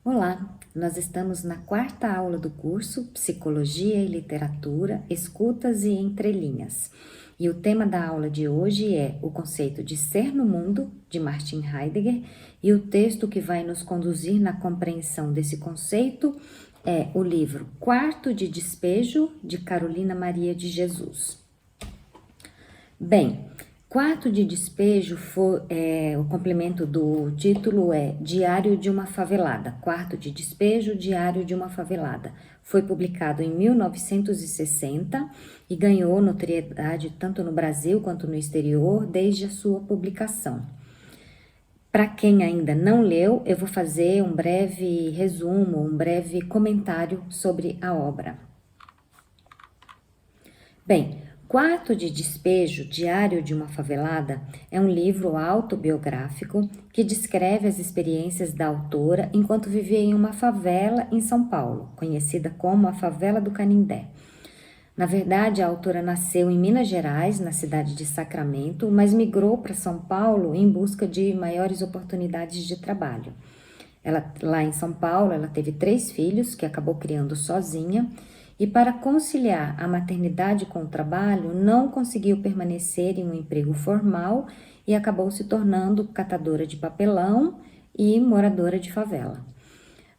Olá, nós estamos na quarta aula do curso Psicologia e Literatura, Escutas e Entrelinhas. E o tema da aula de hoje é o conceito de ser no mundo, de Martin Heidegger, e o texto que vai nos conduzir na compreensão desse conceito é o livro Quarto de Despejo, de Carolina Maria de Jesus. Bem, Quarto de Despejo, o complemento do título é Diário de uma Favelada. Quarto de Despejo, Diário de uma Favelada. Foi publicado em 1960 e ganhou notoriedade tanto no Brasil quanto no exterior desde a sua publicação. Para quem ainda não leu, eu vou fazer um breve resumo, um breve comentário sobre a obra. Bem, Quarto de Despejo, Diário de uma Favelada, é um livro autobiográfico que descreve as experiências da autora enquanto vivia em uma favela em São Paulo, conhecida como a Favela do Canindé. Na verdade, a autora nasceu em Minas Gerais, na cidade de Sacramento, mas migrou para São Paulo em busca de maiores oportunidades de trabalho. Lá em São Paulo, ela teve 3 filhos que acabou criando sozinha, e para conciliar a maternidade com o trabalho, não conseguiu permanecer em um emprego formal e acabou se tornando catadora de papelão e moradora de favela.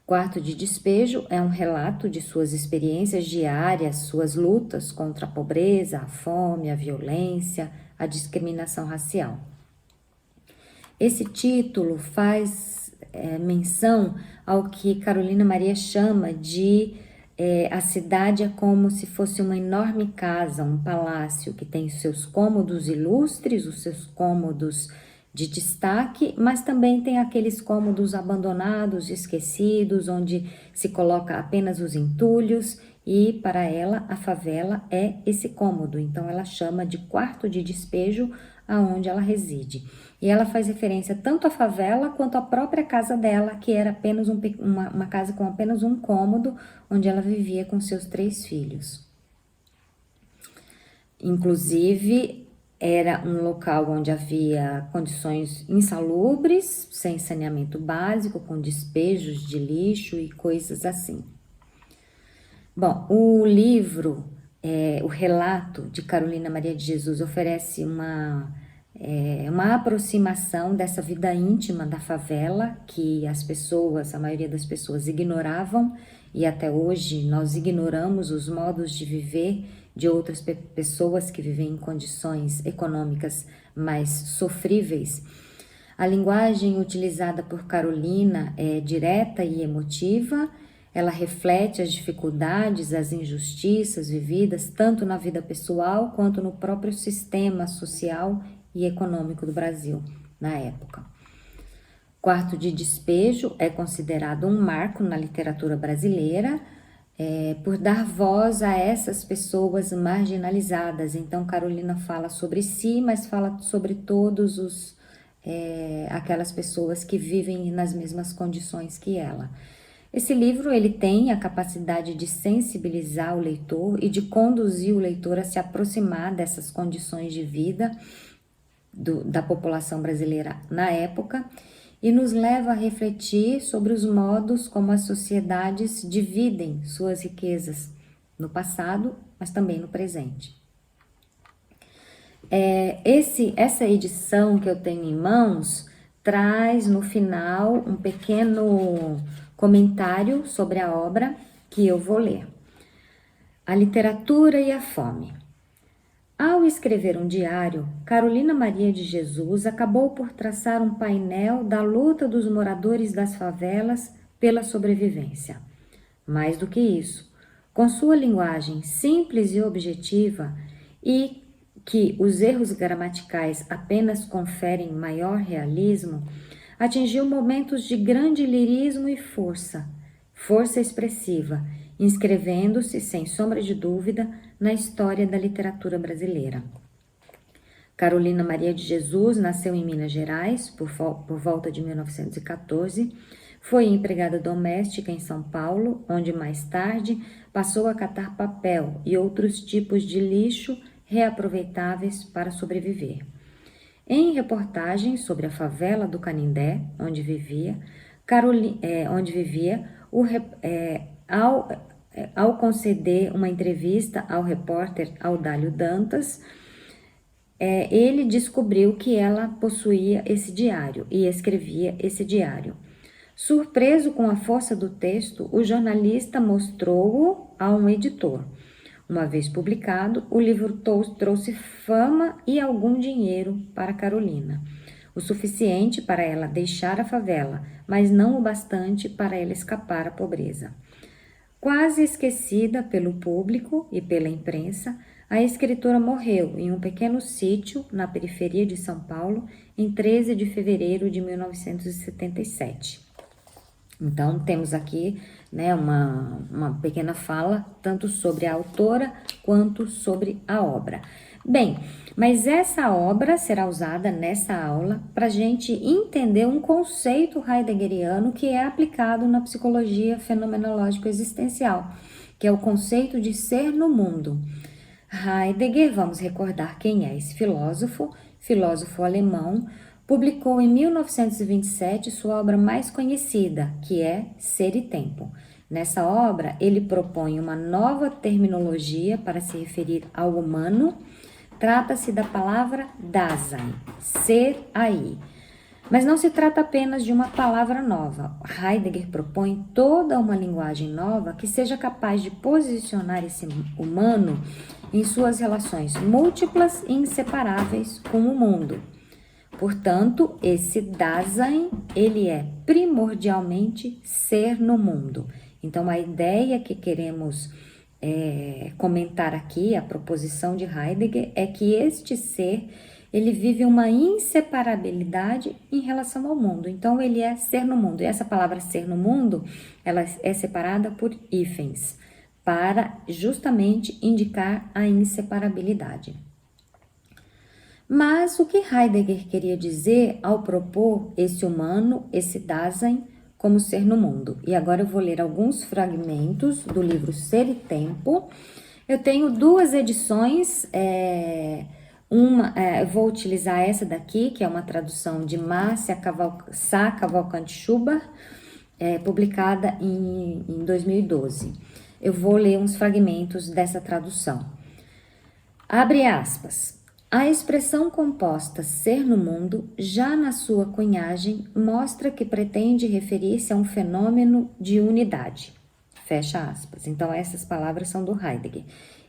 Quarto de Despejo é um relato de suas experiências diárias, suas lutas contra a pobreza, a fome, a violência, a discriminação racial. Esse título faz menção ao que Carolina Maria chama de a cidade é como se fosse uma enorme casa, um palácio que tem os seus cômodos ilustres, os seus cômodos de destaque, mas também tem aqueles cômodos abandonados, esquecidos, onde se coloca apenas os entulhos, e para ela a favela é esse cômodo, então ela chama de quarto de despejo aonde ela reside. E ela faz referência tanto à favela quanto à própria casa dela, que era apenas uma casa com apenas um cômodo, onde ela vivia com seus 3 filhos. Inclusive, era um local onde havia condições insalubres, sem saneamento básico, com despejos de lixo e coisas assim. Bom, o livro, o relato de Carolina Maria de Jesus oferece uma aproximação dessa vida íntima da favela que a maioria das pessoas ignoravam, e até hoje nós ignoramos os modos de viver de outras pessoas que vivem em condições econômicas mais sofríveis. A linguagem utilizada por Carolina é direta e emotiva. Ela reflete as dificuldades, as injustiças vividas tanto na vida pessoal quanto no próprio sistema social e econômico do Brasil na época. Quarto de Despejo é considerado um marco na literatura brasileira por dar voz a essas pessoas marginalizadas. Então, Carolina fala sobre si, mas fala sobre todos aquelas pessoas que vivem nas mesmas condições que ela. Esse livro ele tem a capacidade de sensibilizar o leitor e de conduzir o leitor a se aproximar dessas condições de vida da população brasileira na época e nos leva a refletir sobre os modos como as sociedades dividem suas riquezas no passado, mas também no presente. Essa edição que eu tenho em mãos traz no final um pequeno comentário sobre a obra que eu vou ler. A literatura e a fome. Ao escrever um diário, Carolina Maria de Jesus acabou por traçar um painel da luta dos moradores das favelas pela sobrevivência. Mais do que isso, com sua linguagem simples e objetiva, e que os erros gramaticais apenas conferem maior realismo, atingiu momentos de grande lirismo e força expressiva, inscrevendo-se, sem sombra de dúvida, na história da literatura brasileira. Carolina Maria de Jesus nasceu em Minas Gerais por volta de 1914, foi empregada doméstica em São Paulo, onde mais tarde passou a catar papel e outros tipos de lixo reaproveitáveis para sobreviver. Em reportagens sobre a favela do Canindé, onde vivia, onde vivia, ao conceder uma entrevista ao repórter Audálio Dantas, ele descobriu que ela possuía esse diário e escrevia esse diário. Surpreso com a força do texto, o jornalista mostrou-o a um editor. Uma vez publicado, o livro trouxe fama e algum dinheiro para Carolina, o suficiente para ela deixar a favela, mas não o bastante para ela escapar à pobreza. Quase esquecida pelo público e pela imprensa, a escritora morreu em um pequeno sítio na periferia de São Paulo em 13 de fevereiro de 1977. Então, temos aqui, né, uma pequena fala, tanto sobre a autora quanto sobre a obra. Bem, mas essa obra será usada nessa aula para a gente entender um conceito heideggeriano que é aplicado na psicologia fenomenológico-existencial, que é o conceito de ser no mundo. Heidegger, vamos recordar quem é esse filósofo alemão, publicou em 1927 sua obra mais conhecida, que é Ser e Tempo. Nessa obra, ele propõe uma nova terminologia para se referir ao humano. Trata-se da palavra Dasein, ser aí. Mas não se trata apenas de uma palavra nova. Heidegger propõe toda uma linguagem nova que seja capaz de posicionar esse humano em suas relações múltiplas e inseparáveis com o mundo. Portanto, esse Dasein, ele é primordialmente ser no mundo. Então, a ideia que queremos comentar aqui, a proposição de Heidegger, é que este ser, ele vive uma inseparabilidade em relação ao mundo. Então, ele é ser no mundo. E essa palavra ser no mundo, ela é separada por hífens, para justamente indicar a inseparabilidade. Mas o que Heidegger queria dizer ao propor esse humano, esse Dasein, como ser no mundo? E agora eu vou ler alguns fragmentos do livro Ser e Tempo. Eu tenho duas edições, eu vou utilizar essa daqui, que é uma tradução de Márcia Sá Cavalcante Schuber, publicada em 2012. Eu vou ler uns fragmentos dessa tradução. Abre aspas. A expressão composta ser no mundo, já na sua cunhagem, mostra que pretende referir-se a um fenômeno de unidade. Fecha aspas. Então, essas palavras são do Heidegger.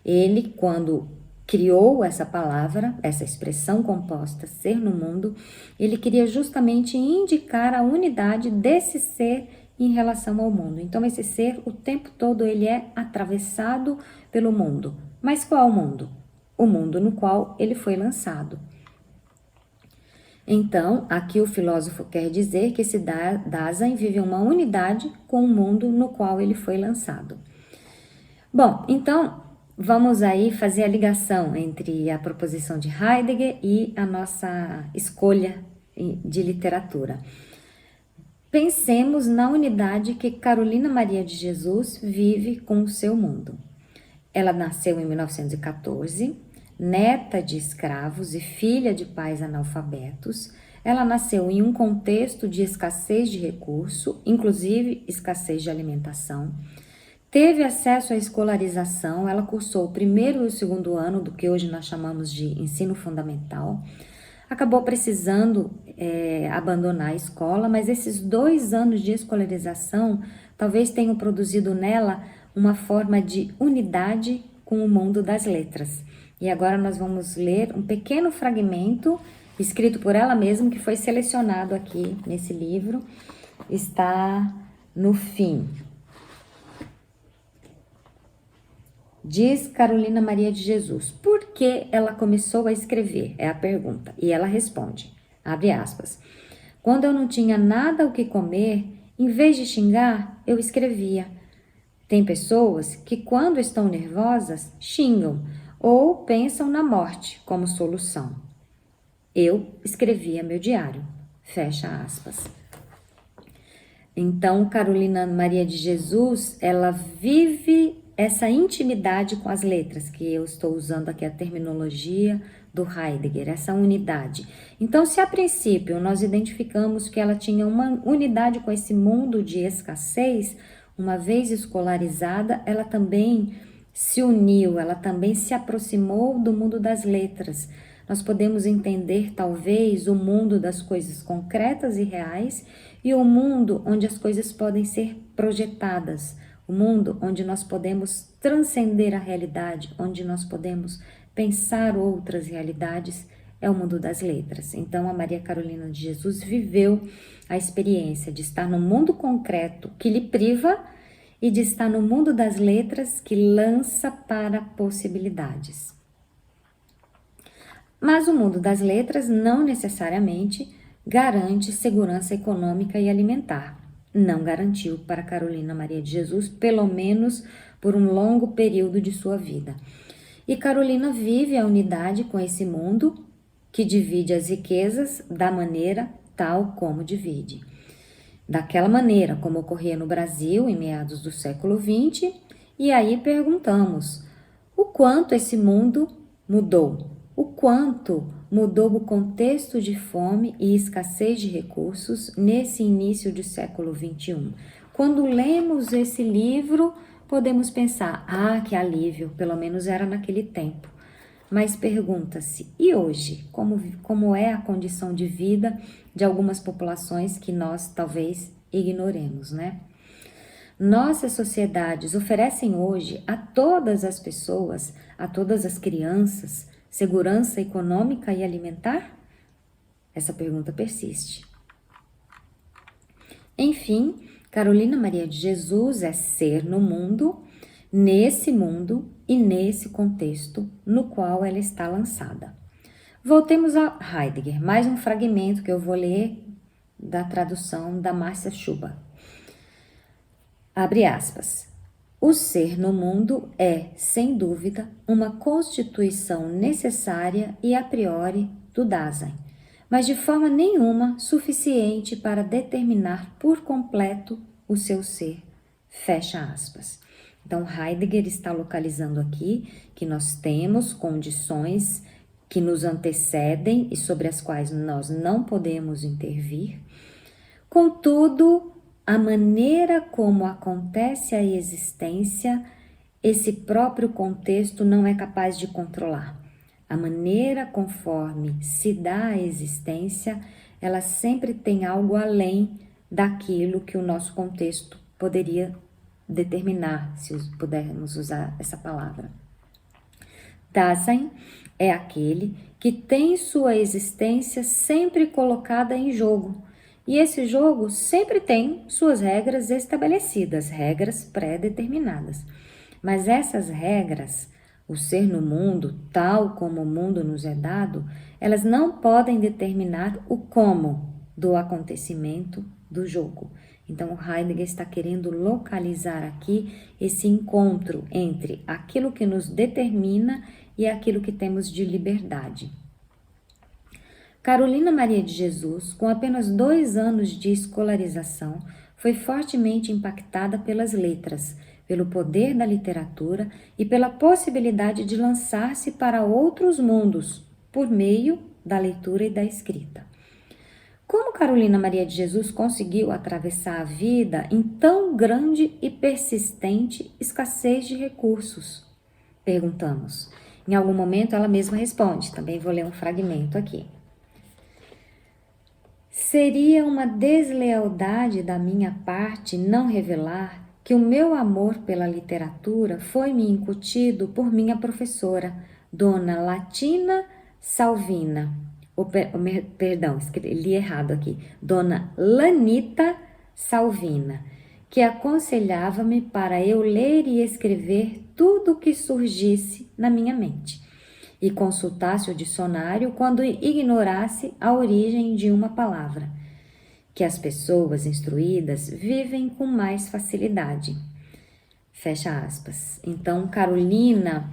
Ele, quando criou essa palavra, essa expressão composta ser no mundo, ele queria justamente indicar a unidade desse ser em relação ao mundo. Então, esse ser, o tempo todo, ele é atravessado pelo mundo. Mas qual mundo? O mundo no qual ele foi lançado. Então, aqui o filósofo quer dizer que esse Dasein vive uma unidade com o mundo no qual ele foi lançado. Bom, então, vamos aí fazer a ligação entre a proposição de Heidegger e a nossa escolha de literatura. Pensemos na unidade que Carolina Maria de Jesus vive com o seu mundo. Ela nasceu em 1914, neta de escravos e filha de pais analfabetos. Ela nasceu em um contexto de escassez de recurso, inclusive escassez de alimentação. Teve acesso à escolarização, ela cursou o primeiro e o segundo ano do que hoje nós chamamos de ensino fundamental. Acabou precisando abandonar a escola, mas esses 2 anos de escolarização talvez tenham produzido nela uma forma de unidade com o mundo das letras. E agora nós vamos ler um pequeno fragmento escrito por ela mesma, que foi selecionado aqui nesse livro, está no fim. Diz Carolina Maria de Jesus, por que ela começou a escrever? É a pergunta. E ela responde, abre aspas, quando eu não tinha nada o que comer, em vez de xingar, eu escrevia. Tem pessoas que, quando estão nervosas, xingam ou pensam na morte como solução. Eu escrevia meu diário. Fecha aspas. Então, Carolina Maria de Jesus, ela vive essa intimidade com as letras, que eu estou usando aqui a terminologia do Heidegger, essa unidade. Então, se a princípio nós identificamos que ela tinha uma unidade com esse mundo de escassez, uma vez escolarizada, ela também se uniu, ela também se aproximou do mundo das letras. Nós podemos entender, talvez, o mundo das coisas concretas e reais e o mundo onde as coisas podem ser projetadas, o mundo onde nós podemos transcender a realidade, onde nós podemos pensar outras realidades, é o mundo das letras. Então, a Maria Carolina de Jesus viveu a experiência de estar no mundo concreto que lhe priva e de estar no mundo das letras que lança para possibilidades. Mas o mundo das letras não necessariamente garante segurança econômica e alimentar. Não garantiu para Carolina Maria de Jesus, pelo menos por um longo período de sua vida. E Carolina vive a unidade com esse mundo que divide as riquezas da maneira tal como divide. Daquela maneira como ocorria no Brasil em meados do século XX, e aí perguntamos, o quanto esse mundo mudou? O quanto mudou o contexto de fome e escassez de recursos nesse início do século XXI? Quando lemos esse livro, podemos pensar, que alívio, pelo menos era naquele tempo. Mas pergunta-se, e hoje? Como é a condição de vida de algumas populações que nós talvez ignoremos, né? Nossas sociedades oferecem hoje a todas as pessoas, a todas as crianças, segurança econômica e alimentar? Essa pergunta persiste. Enfim, Carolina Maria de Jesus é ser no mundo, nesse mundo e nesse contexto no qual ela está lançada. Voltemos a Heidegger, mais um fragmento que eu vou ler da tradução da Márcia Schuba. Abre aspas. O ser no mundo é, sem dúvida, uma constituição necessária e a priori do Dasein, mas de forma nenhuma suficiente para determinar por completo o seu ser. Fecha aspas. Então, Heidegger está localizando aqui que nós temos condições que nos antecedem e sobre as quais nós não podemos intervir. Contudo, a maneira como acontece a existência, esse próprio contexto não é capaz de controlar. A maneira conforme se dá a existência, ela sempre tem algo além daquilo que o nosso contexto poderia determinar, se pudermos usar essa palavra. Dasein é aquele que tem sua existência sempre colocada em jogo, e esse jogo sempre tem suas regras estabelecidas, regras pré-determinadas. Mas essas regras, o ser no mundo, tal como o mundo nos é dado, elas não podem determinar o como do acontecimento do jogo. Então, Heidegger está querendo localizar aqui esse encontro entre aquilo que nos determina e aquilo que temos de liberdade. Carolina Maria de Jesus, com apenas 2 anos de escolarização, foi fortemente impactada pelas letras, pelo poder da literatura e pela possibilidade de lançar-se para outros mundos por meio da leitura e da escrita. Como Carolina Maria de Jesus conseguiu atravessar a vida em tão grande e persistente escassez de recursos? Perguntamos. Em algum momento ela mesma responde, também vou ler um fragmento aqui. Seria uma deslealdade da minha parte não revelar que o meu amor pela literatura foi-me incutido por minha professora, Dona Latina Salvina. Li errado aqui. Dona Lanita Salvina, que aconselhava-me para eu ler e escrever tudo o que surgisse na minha mente e consultasse o dicionário quando ignorasse a origem de uma palavra, que as pessoas instruídas vivem com mais facilidade. Fecha aspas. Então, Carolina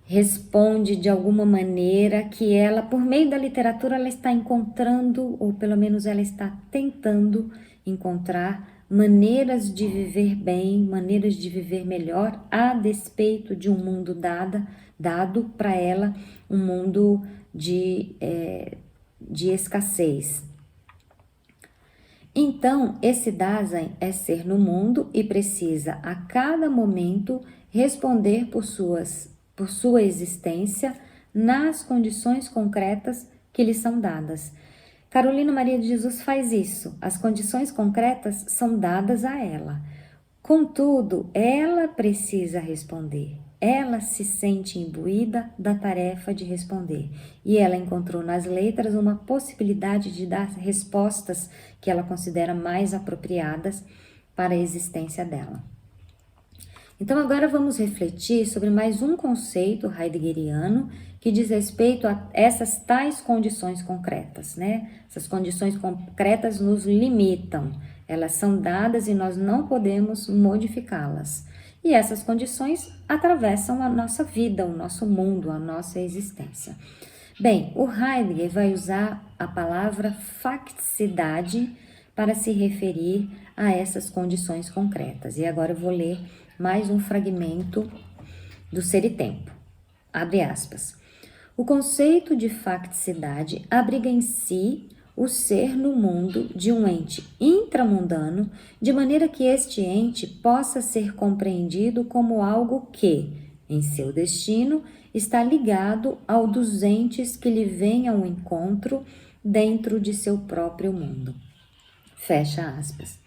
responde de alguma maneira que ela, por meio da literatura, ela está encontrando, ou pelo menos ela está tentando encontrar maneiras de viver bem, maneiras de viver melhor, a despeito de um mundo dado para ela, um mundo de escassez. Então, esse Dasein é ser no mundo e precisa a cada momento responder por sua existência nas condições concretas que lhe são dadas. Carolina Maria de Jesus faz isso. As condições concretas são dadas a ela. Contudo, ela precisa responder. Ela se sente imbuída da tarefa de responder. E ela encontrou nas letras uma possibilidade de dar respostas que ela considera mais apropriadas para a existência dela. Então, agora vamos refletir sobre mais um conceito heideggeriano que diz respeito a essas tais condições concretas, né? Essas condições concretas nos limitam, elas são dadas e nós não podemos modificá-las. E essas condições atravessam a nossa vida, o nosso mundo, a nossa existência. Bem, o Heidegger vai usar a palavra facticidade para se referir a essas condições concretas. E agora eu vou ler mais um fragmento do Ser e Tempo. Abre aspas. O conceito de facticidade abriga em si o ser no mundo de um ente intramundano, de maneira que este ente possa ser compreendido como algo que, em seu destino, está ligado ao dos entes que lhe vêm ao encontro dentro de seu próprio mundo. Fecha aspas.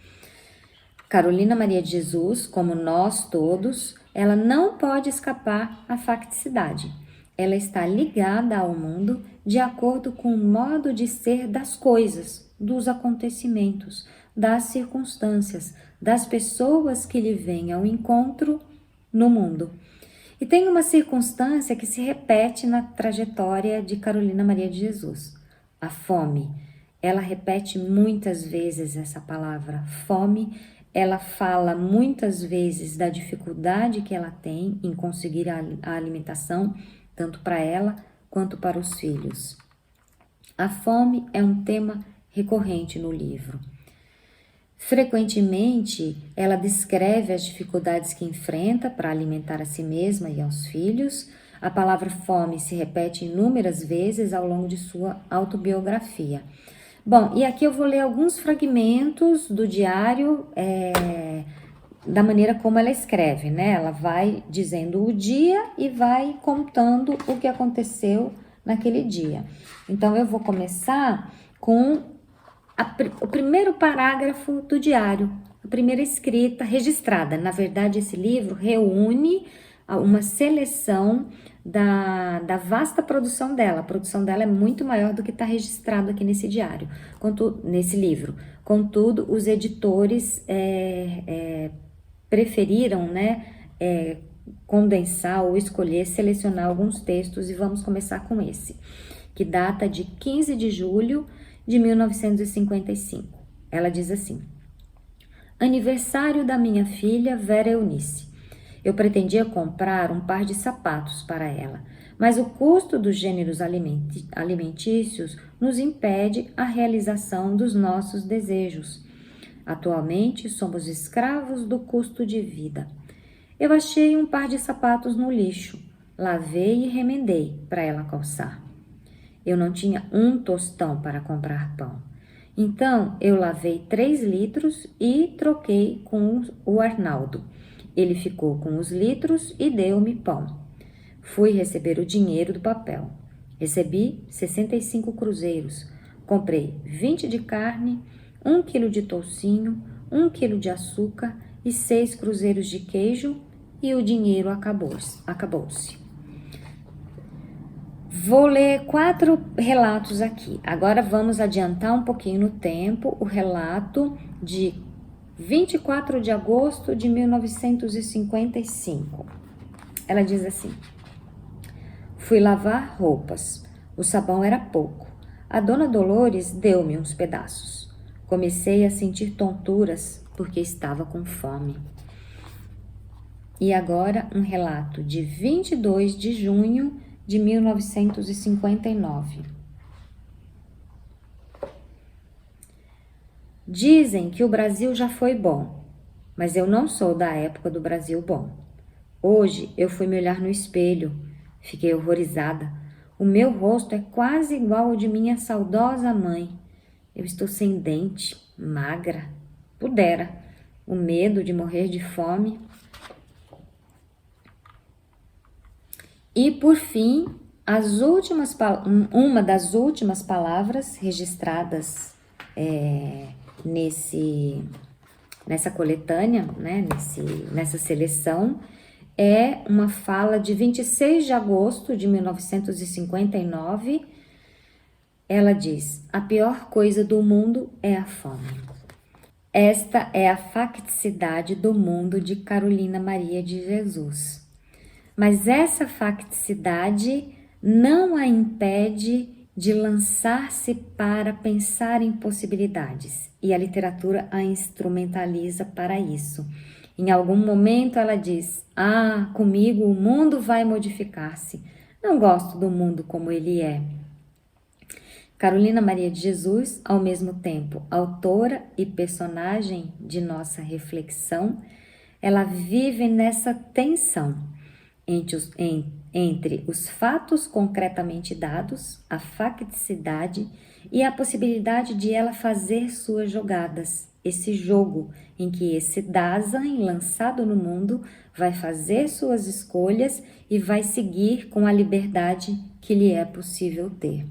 Carolina Maria de Jesus, como nós todos, ela não pode escapar à facticidade. Ela está ligada ao mundo de acordo com o modo de ser das coisas, dos acontecimentos, das circunstâncias, das pessoas que lhe vêm ao encontro no mundo. E tem uma circunstância que se repete na trajetória de Carolina Maria de Jesus, a fome. Ela repete muitas vezes essa palavra, fome. Ela fala muitas vezes da dificuldade que ela tem em conseguir a alimentação, tanto para ela quanto para os filhos. A fome é um tema recorrente no livro. Frequentemente, ela descreve as dificuldades que enfrenta para alimentar a si mesma e aos filhos. A palavra fome se repete inúmeras vezes ao longo de sua autobiografia. Bom, e aqui eu vou ler alguns fragmentos do diário da maneira como ela escreve, né? Ela vai dizendo o dia e vai contando o que aconteceu naquele dia. Então, eu vou começar com o primeiro parágrafo do diário, a primeira escrita registrada. Na verdade, esse livro reúne uma seleção da vasta produção dela. A produção dela é muito maior do que está registrado aqui nesse diário, nesse livro. Contudo, os editores preferiram, né, condensar ou escolher, selecionar alguns textos, e vamos começar com esse, que data de 15 de julho de 1955. Ela diz assim: aniversário da minha filha Vera Eunice. Eu pretendia comprar um par de sapatos para ela, mas o custo dos gêneros alimentícios nos impede a realização dos nossos desejos. Atualmente, somos escravos do custo de vida. Eu achei um par de sapatos no lixo, lavei e remendei para ela calçar. Eu não tinha um tostão para comprar pão. Então, eu lavei 3 litros e troquei com o Arnaldo. Ele ficou com os litros e deu-me pão. Fui receber o dinheiro do papel. Recebi 65 cruzeiros. Comprei 20 de carne, 1 quilo de toucinho, 1 quilo de açúcar e 6 cruzeiros de queijo, e o dinheiro acabou-se. Vou ler 4 relatos aqui. Agora vamos adiantar um pouquinho no tempo o relato de 24 de agosto de 1955. Ela diz assim: fui lavar roupas. O sabão era pouco. A dona Dolores deu-me uns pedaços. Comecei a sentir tonturas porque estava com fome. E agora um relato de 22 de junho de 1959. Dizem que o Brasil já foi bom, mas eu não sou da época do Brasil bom. Hoje eu fui me olhar no espelho, fiquei horrorizada. O meu rosto é quase igual ao de minha saudosa mãe. Eu estou sem dente, magra. Pudera. O medo de morrer de fome. E por fim, uma das últimas palavras registradas nessa coletânea, né, nessa seleção, é uma fala de 26 de agosto de 1959. Ela diz: a pior coisa do mundo é a fome. Esta é a facticidade do mundo de Carolina Maria de Jesus. Mas essa facticidade não a impede de lançar-se para pensar em possibilidades, e a literatura a instrumentaliza para isso. Em algum momento ela diz: ah, comigo o mundo vai modificar-se. Não gosto do mundo como ele é. Carolina Maria de Jesus, ao mesmo tempo autora e personagem de nossa reflexão, ela vive nessa tensão entre os fatos concretamente dados, a facticidade e a possibilidade de ela fazer suas jogadas. Esse jogo em que esse Dasein lançado no mundo vai fazer suas escolhas e vai seguir com a liberdade que lhe é possível ter.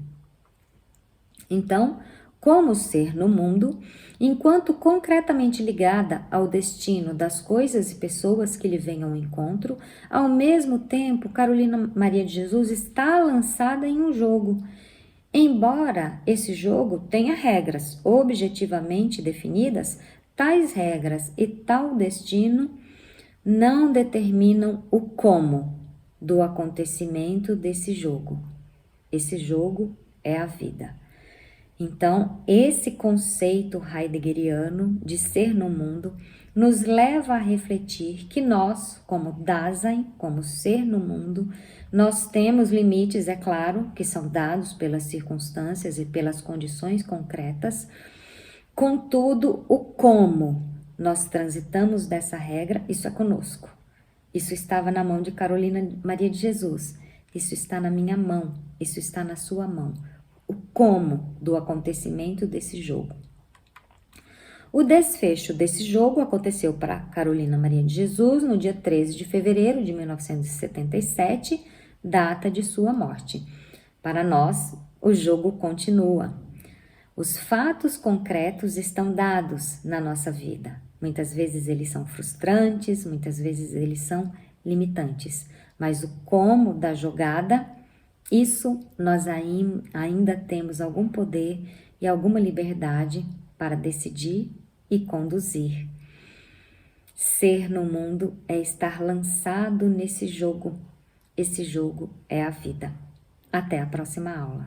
Então, como ser no mundo, enquanto concretamente ligada ao destino das coisas e pessoas que lhe venham ao encontro, ao mesmo tempo, Carolina Maria de Jesus está lançada em um jogo. Embora esse jogo tenha regras objetivamente definidas, tais regras e tal destino não determinam o como do acontecimento desse jogo. Esse jogo é a vida. Então, esse conceito heideggeriano de ser no mundo nos leva a refletir que nós, como Dasein, como ser no mundo, nós temos limites, é claro, que são dados pelas circunstâncias e pelas condições concretas. Contudo, o como nós transitamos dessa regra, isso é conosco. Isso estava na mão de Carolina Maria de Jesus. Isso está na minha mão. Isso está na sua mão. O como do acontecimento desse jogo. O desfecho desse jogo aconteceu para Carolina Maria de Jesus no dia 13 de fevereiro de 1977, data de sua morte. Para nós, o jogo continua. Os fatos concretos estão dados na nossa vida. Muitas vezes eles são frustrantes, muitas vezes eles são limitantes. Mas o como da jogada, isso nós ainda temos algum poder e alguma liberdade para decidir e conduzir. Ser no mundo é estar lançado nesse jogo. Esse jogo é a vida. Até a próxima aula.